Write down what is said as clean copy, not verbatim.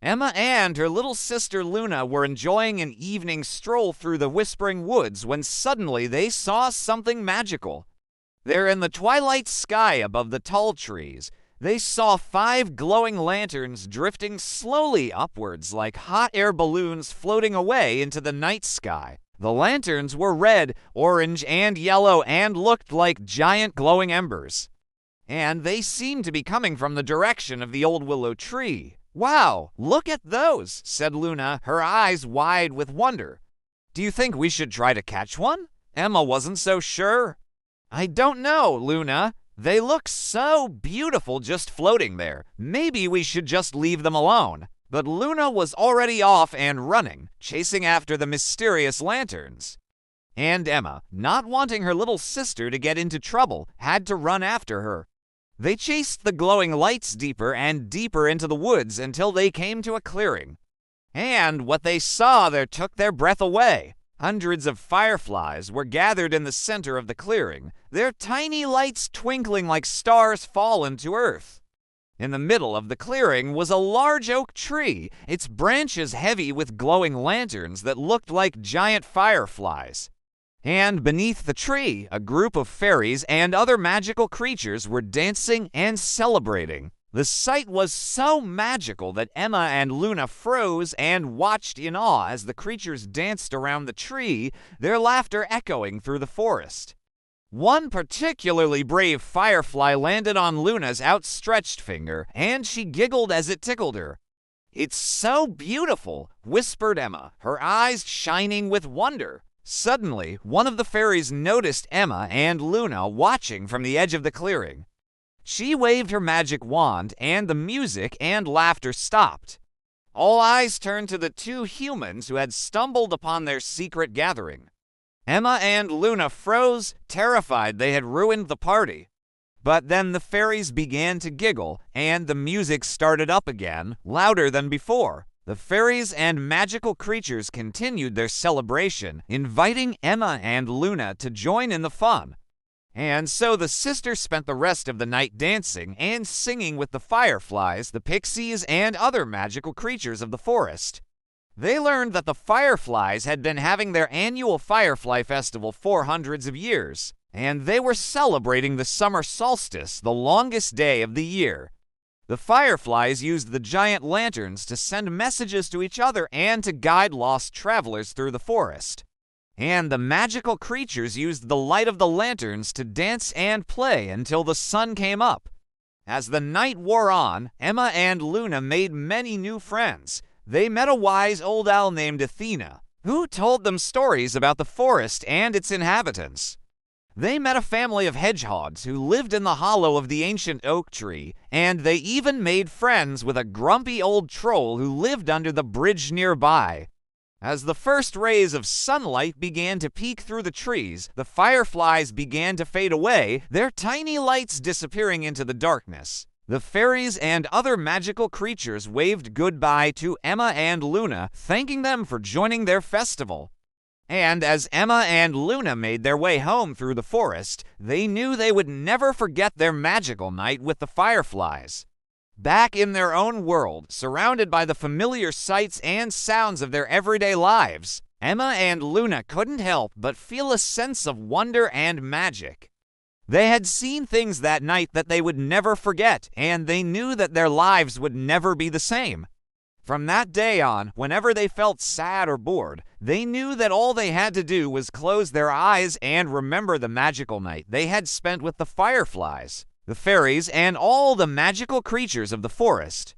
Emma and her little sister Luna were enjoying an evening stroll through the whispering woods when suddenly they saw something magical. There in the twilight sky above the tall trees, they saw 5 glowing lanterns drifting slowly upwards like hot air balloons floating away into the night sky. The lanterns were red, orange, and yellow and looked like giant glowing embers. And they seemed to be coming from the direction of the old willow tree. "Wow, look at those," said Luna, her eyes wide with wonder. "Do you think we should try to catch one?" Emma wasn't so sure. "I don't know, Luna. They look so beautiful just floating there. Maybe we should just leave them alone." But Luna was already off and running, chasing after the mysterious lanterns. And Emma, not wanting her little sister to get into trouble, had to run after her. They chased the glowing lights deeper and deeper into the woods until they came to a clearing. And what they saw there took their breath away. Hundreds of fireflies were gathered in the center of the clearing, their tiny lights twinkling like stars fallen to earth. In the middle of the clearing was a large oak tree, its branches heavy with glowing lanterns that looked like giant fireflies. And beneath the tree, a group of fairies and other magical creatures were dancing and celebrating. The sight was so magical that Emma and Luna froze and watched in awe as the creatures danced around the tree, their laughter echoing through the forest. One particularly brave firefly landed on Luna's outstretched finger, and she giggled as it tickled her. "It's so beautiful," whispered Emma, her eyes shining with wonder. Suddenly, one of the fairies noticed Emma and Luna watching from the edge of the clearing. She waved her magic wand, and the music and laughter stopped. All eyes turned to the 2 humans who had stumbled upon their secret gathering. Emma and Luna froze, terrified they had ruined the party. But then the fairies began to giggle, and the music started up again, louder than before. The fairies and magical creatures continued their celebration, inviting Emma and Luna to join in the fun. And so the sisters spent the rest of the night dancing and singing with the fireflies, the pixies, and other magical creatures of the forest. They learned that the fireflies had been having their annual Firefly Festival for hundreds of years, and they were celebrating the summer solstice, the longest day of the year. The fireflies used the giant lanterns to send messages to each other and to guide lost travelers through the forest. And the magical creatures used the light of the lanterns to dance and play until the sun came up. As the night wore on, Emma and Luna made many new friends. They met a wise old owl named Athena, who told them stories about the forest and its inhabitants. They met a family of hedgehogs who lived in the hollow of the ancient oak tree, and they even made friends with a grumpy old troll who lived under the bridge nearby. As the first rays of sunlight began to peek through the trees, the fireflies began to fade away, their tiny lights disappearing into the darkness. The fairies and other magical creatures waved goodbye to Emma and Luna, thanking them for joining their festival. And as Emma and Luna made their way home through the forest, they knew they would never forget their magical night with the fireflies. Back in their own world, surrounded by the familiar sights and sounds of their everyday lives, Emma and Luna couldn't help but feel a sense of wonder and magic. They had seen things that night that they would never forget, and they knew that their lives would never be the same. From that day on, whenever they felt sad or bored, they knew that all they had to do was close their eyes and remember the magical night they had spent with the fireflies, the fairies, and all the magical creatures of the forest.